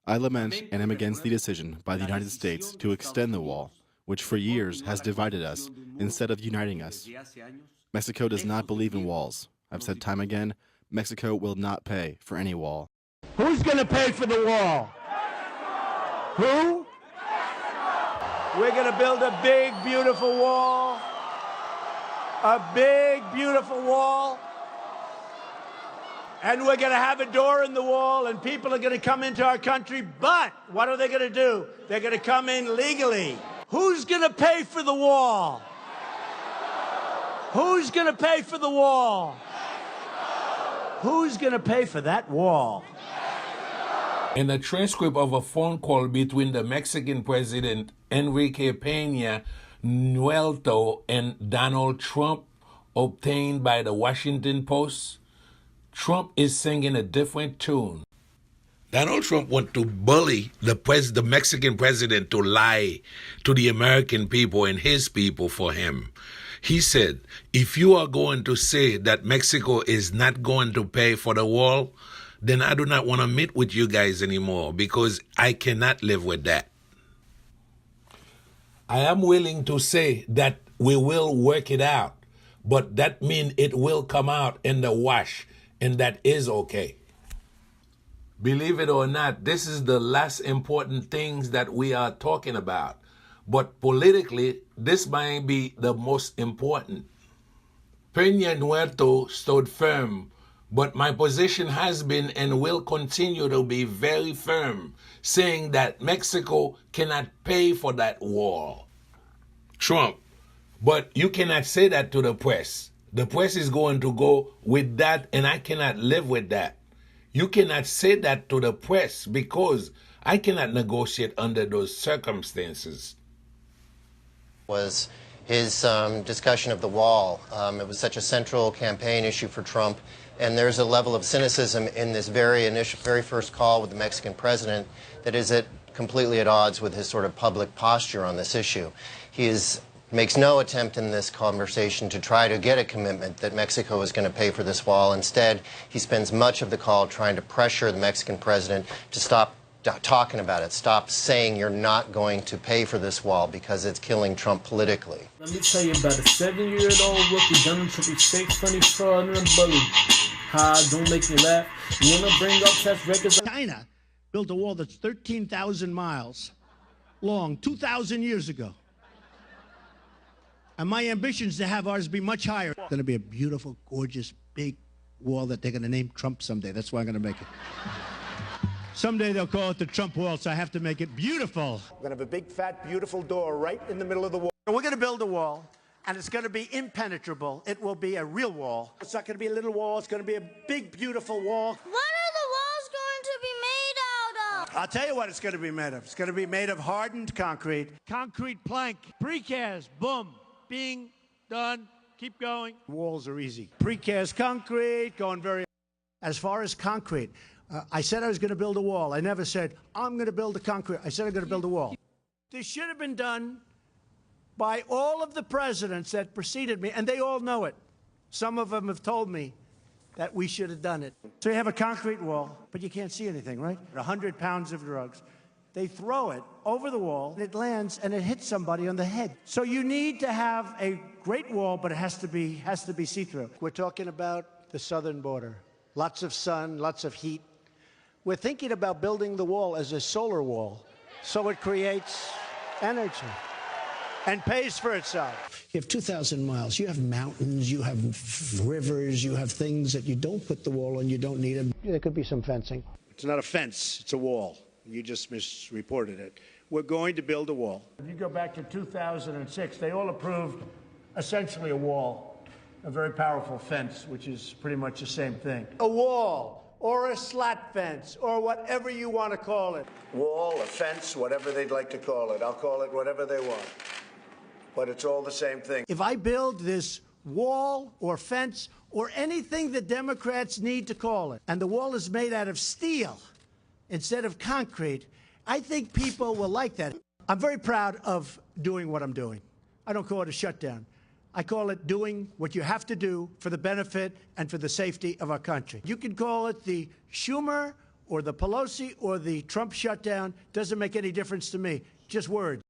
I lament and am against the decision by the United States to extend the wall, which for years has divided us instead of uniting us. Mexico does not believe in walls. I've said time again, Mexico will not pay for any wall. Who's going to pay for the wall? Who? We're going to build a big, beautiful wall. A big, beautiful wall. And we're going to have a door in the wall, and people are going to come into our country. But what are they going to do? They're going to come in legally. Who's going to pay for the wall? Who's going to pay for the wall? Who's going to pay for that wall? In a transcript of a phone call between the Mexican president Enrique Peña Nieto and Donald Trump, obtained by the Washington Post, Trump is singing a different tune. Donald Trump wants to bully the Mexican president to lie to the American people and his people for him. He said, if you are going to say that Mexico is not going to pay for the wall, then I do not want to meet with you guys anymore because I cannot live with that. I am willing to say that we will work it out, but that means it will come out in the wash, and that is okay. Believe it or not, this is the last important things that we are talking about. But politically, this might be the most important. Peña Nieto stood firm, but my position has been and will continue to be very firm, saying that Mexico cannot pay for that wall. Trump, but you cannot say that to the press. The press is going to go with that, and I cannot live with that. You cannot say that to the press because I cannot negotiate under those circumstances. Was his discussion of the wall. It was such a central campaign issue for Trump, and there's a level of cynicism in this very first call with the Mexican president that is completely at odds with his sort of public posture on this issue. He makes no attempt in this conversation to try to get a commitment that Mexico is going to pay for this wall. Instead, he spends much of the call trying to pressure the Mexican president to stop talking about it, stop saying you're not going to pay for this wall because it's killing Trump politically. Let me tell you about a 7-year-old rookie, Donald J, fake, funny, fraud, and a bully. Ha, don't make me laugh. You want to bring up test records? China built a wall that's 13,000 miles long 2,000 years ago. And my ambition is to have ours be much higher. It's going to be a beautiful, gorgeous, big wall that they're going to name Trump someday. That's why I'm going to make it. Someday they'll call it the Trump wall, so I have to make it beautiful. We're going to have a big, fat, beautiful door right in the middle of the wall. We're going to build a wall, and it's going to be impenetrable. It will be a real wall. It's not going to be a little wall. It's going to be a big, beautiful wall. What are the walls going to be made out of? I'll tell you what it's going to be made of. It's going to be made of hardened concrete. Concrete plank. Precast. Boom. Being done. Keep going. Walls are easy. Precast concrete, going very... As far as concrete, I said I was going to build a wall. I never said, I'm going to build a concrete. I said I'm going to build a wall. This should have been done by all of the presidents that preceded me, and they all know it. Some of them have told me that we should have done it. So you have a concrete wall, but you can't see anything, right? 100 pounds of drugs. They throw it over the wall, and it lands, and it hits somebody on the head. So you need to have a great wall, but it has to be see-through. We're talking about the southern border. Lots of sun, lots of heat. We're thinking about building the wall as a solar wall, so it creates energy and pays for itself. You have 2,000 miles. You have mountains, you have rivers, you have things that you don't put the wall on, you don't need them. There could be some fencing. It's not a fence, it's a wall. You just misreported it. We're going to build a wall. If you go back to 2006, they all approved essentially a wall, a very powerful fence, which is pretty much the same thing. A wall. Or a slat fence, or whatever you want to call it. Wall, a fence, whatever they'd like to call it. I'll call it whatever they want. But it's all the same thing. If I build this wall or fence or anything the Democrats need to call it, and the wall is made out of steel instead of concrete, I think people will like that. I'm very proud of doing what I'm doing. I don't call it a shutdown. I call it doing what you have to do for the benefit and for the safety of our country. You can call it the Schumer or the Pelosi or the Trump shutdown. Doesn't make any difference to me. Just words.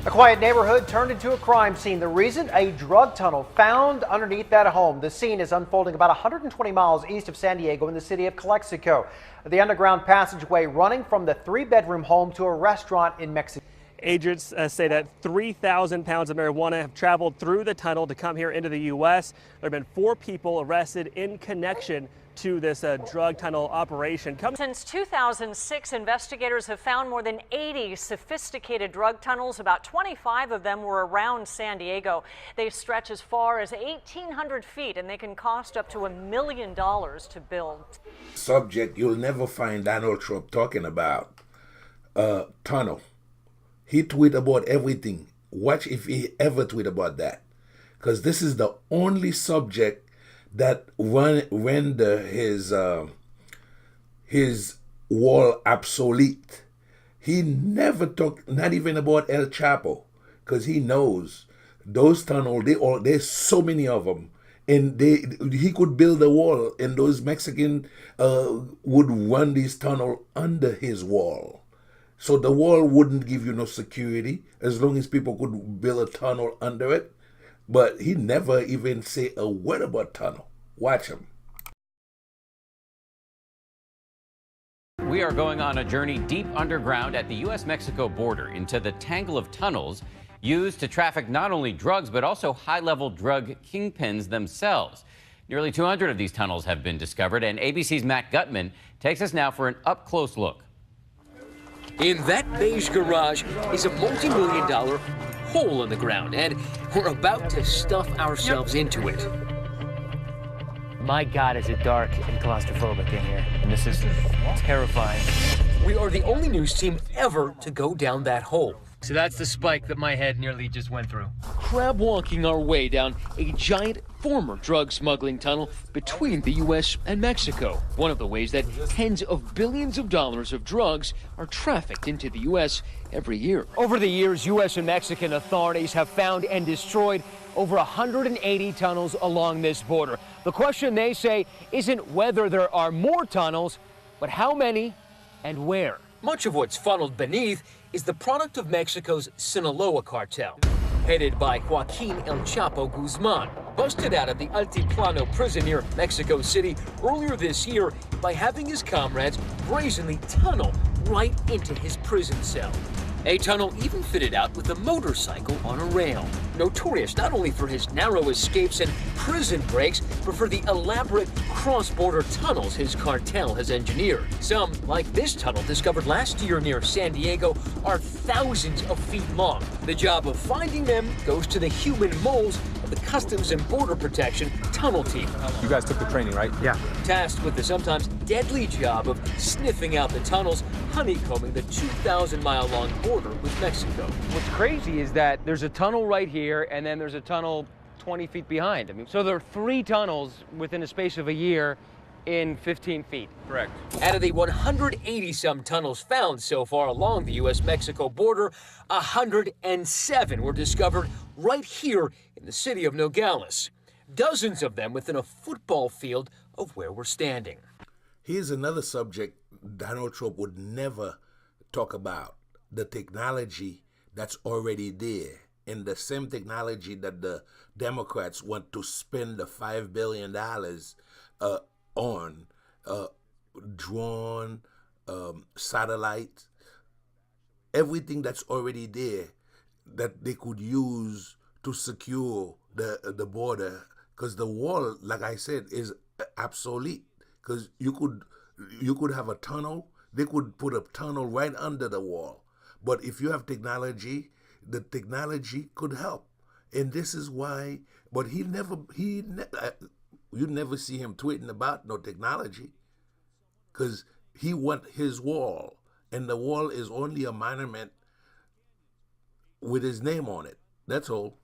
A quiet neighborhood turned into a crime scene. The reason? A drug tunnel found underneath that home. The scene is unfolding about 120 miles east of San Diego in the city of Calexico. The underground passageway running from the 3-bedroom home to a restaurant in Mexico. Agents say that 3,000 pounds of marijuana have traveled through the tunnel to come here into the U.S. There have been 4 people arrested in connection to this drug tunnel operation. Since 2006, investigators have found more than 80 sophisticated drug tunnels. About 25 of them were around San Diego. They stretch as far as 1,800 feet, and they can cost up to $1 million to build. Subject you'll never find Donald Trump talking about tunnel. He tweet about everything. Watch if he ever tweet about that, because this is the only subject that render his wall obsolete. He never talked, not even about El Chapo, because he knows those tunnels. There's so many of them, and he could build a wall, and those Mexican would run this tunnel under his wall, so the wall wouldn't give you no security as long as people could build a tunnel under it. But he never even say a word about tunnel. Watch him. We are going on a journey deep underground at the U.S.-Mexico border into the tangle of tunnels used to traffic not only drugs but also high-level drug kingpins themselves. Nearly 200 of these tunnels have been discovered, and ABC's Matt Gutman takes us now for an up-close look. In that beige garage is a multi-million-dollar hole in the ground, and we're about to stuff ourselves into it. My God, is it dark and claustrophobic in here, and this is terrifying. We are the only news team ever to go down that hole. So that's the spike that my head nearly just went through. Crab walking our way down a giant former drug smuggling tunnel between the U.S. and Mexico. One of the ways that tens of billions of dollars of drugs are trafficked into the U.S. every year. Over the years, U.S. and Mexican authorities have found and destroyed over 180 tunnels along this border. The question, they say, isn't whether there are more tunnels, but how many and where. Much of what's funneled beneath is the product of Mexico's Sinaloa cartel, headed by Joaquin El Chapo Guzman, busted out of the Altiplano prison near Mexico City earlier this year by having his comrades brazenly tunnel right into his prison cell. A tunnel even fitted out with a motorcycle on a rail. Notorious not only for his narrow escapes and prison breaks, but for the elaborate cross-border tunnels his cartel has engineered. Some, like this tunnel discovered last year near San Diego, are thousands of feet long. The job of finding them goes to the human moles of the Customs and Border Protection tunnel team. You guys took the training, right? Yeah. Tasked with the sometimes deadly job of sniffing out the tunnels, honeycombing the 2,000-mile-long border with Mexico. What's crazy is that there's a tunnel right here, and then there's a tunnel 20 feet behind. I mean, so there are 3 tunnels within a space of a year in 15 feet. Correct. Out of the 180-some tunnels found so far along the U.S.-Mexico border, 107 were discovered right here in the city of Nogales. Dozens of them within a football field of where we're standing. Here's another subject Donald Trump would never talk about: the technology that's already there, and the same technology that the Democrats want to spend the $5 billion on, drone, satellite, everything that's already there that they could use to secure the border, because the wall, like I said, is obsolete. Because you could have a tunnel, they could put a tunnel right under the wall. But if you have technology, the technology could help. And this is why, but you never see him tweeting about no technology, because he want his wall, and the wall is only a monument with his name on it. That's all.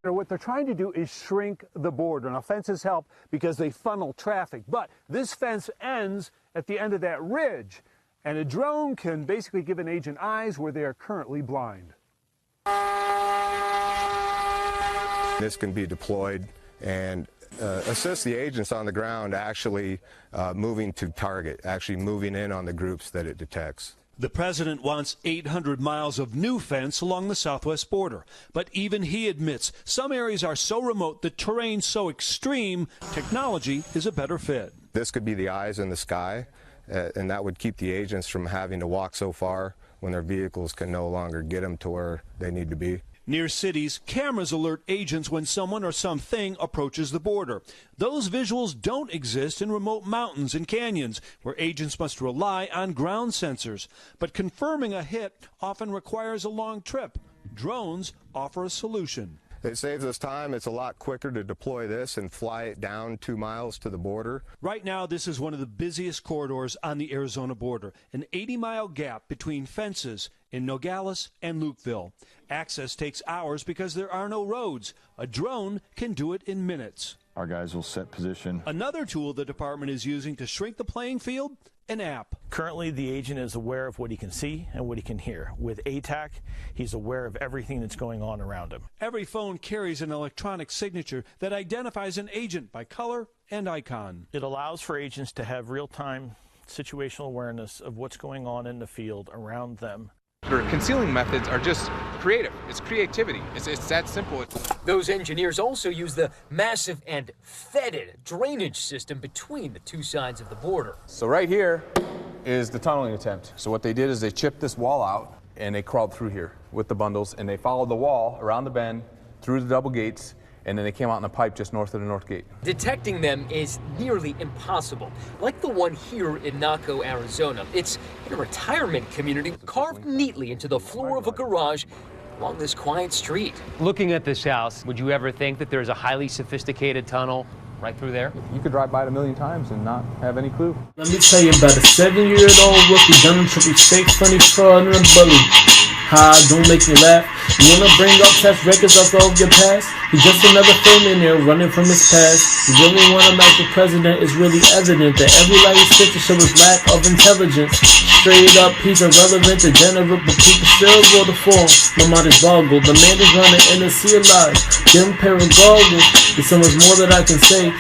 What they're trying to do is shrink the border. Now, fences help because they funnel traffic, but this fence ends at the end of that ridge, and a drone can basically give an agent eyes where they are currently blind. This can be deployed and assist the agents on the ground actually moving to target, actually moving in on the groups that it detects. The president wants 800 miles of new fence along the southwest border. But even he admits some areas are so remote, the terrain so extreme, technology is a better fit. This could be the eyes in the sky, and that would keep the agents from having to walk so far when their vehicles can no longer get them to where they need to be. Near cities, cameras alert agents when someone or something approaches the border. Those visuals don't exist in remote mountains and canyons, where agents must rely on ground sensors. But confirming a hit often requires a long trip. Drones offer a solution. It saves us time. It's a lot quicker to deploy this and fly it down 2 miles to the border. Right now, this is one of the busiest corridors on the Arizona border, an 80-mile gap between fences in Nogales and Lukeville. Access takes hours because there are no roads. A drone can do it in minutes. Our guys will set position. Another tool the department is using to shrink the playing field, an app. Currently, the agent is aware of what he can see and what he can hear. With ATAC, he's aware of everything that's going on around him. Every phone carries an electronic signature that identifies an agent by color and icon. It allows for agents to have real-time situational awareness of what's going on in the field around them. Concealing methods are just creative. It's creativity. It's that simple. Those engineers also use the massive and fetid drainage system between the two sides of the border. So right here is the tunneling attempt. So what they did is they chipped this wall out and they crawled through here with the bundles and they followed the wall around the bend through the double gates, and then they came out in a pipe just north of the north gate. Detecting them is nearly impossible. Like the one here in Naco, Arizona. It's in a retirement community carved neatly into the floor of a garage along this quiet street. Looking at this house, would you ever think that there's a highly sophisticated tunnel right through there? You could drive by it 1,000,000 times and not have any clue. Let me tell you about a 7-year-old rookie done a triple fake, funny fraud, and a bully. Ha, don't make me laugh. You wanna bring up test records of all of your past? He's just another millionaire running from his past. You really wanna match the president? It's really evident that every lie he spit to show his lack of intelligence. Straight up, he's irrelevant, degenerate, but people still go to form. My mind is boggled. The man is running in the sea alive. Give him pair regardless. There's so much more that I can say.